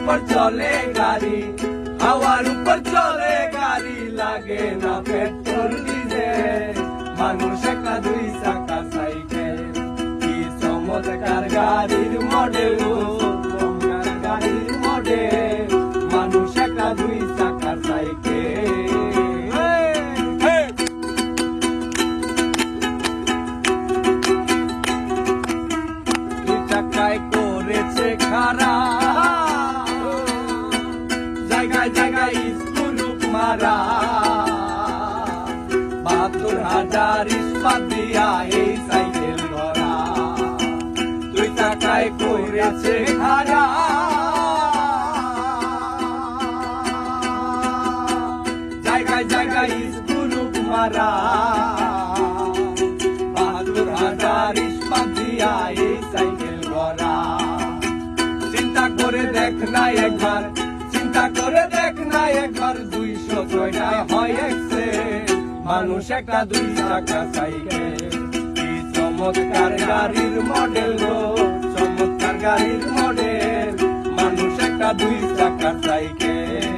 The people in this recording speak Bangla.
উপর চলে গাড়ি, হাওয়ার উপর চলে গাড়ি, লাগে না পেট্রোল ডিজেল। মানুষ একটা দুই চাকা সাইকেল, কি চমৎকার গাড়ির মডেল, চমৎকার গাড়ির মডেল। মানুষ একটা দুই চাকা সাইকেল। দুই চাকায় করেছে খারা, জায়গায় জায়গায় স্কুরুপ মারা। ৭২,০০০ ইস্পাত দিয়া এই সাইকেল গড়া। দুই চাকায় করেছে খারা, জায়গায় জায়গায় স্কুরুপ মারা। ৭২,০০০ ইস্পাত দিয়া এই সাইকেল গড়া। চিন্তা করে দেখ না একবার, চিন্তা করে দেখ না একবার, ২০৬টায় হয় এক্সিডেন্ট। মানুষ একটা দুই চাকা সাইকেল, কি চমৎকার গাড়ির মডেল গো, চমৎকার গাড়ির মডেল। মানুষ একটা দুই চাকা সাইকেল।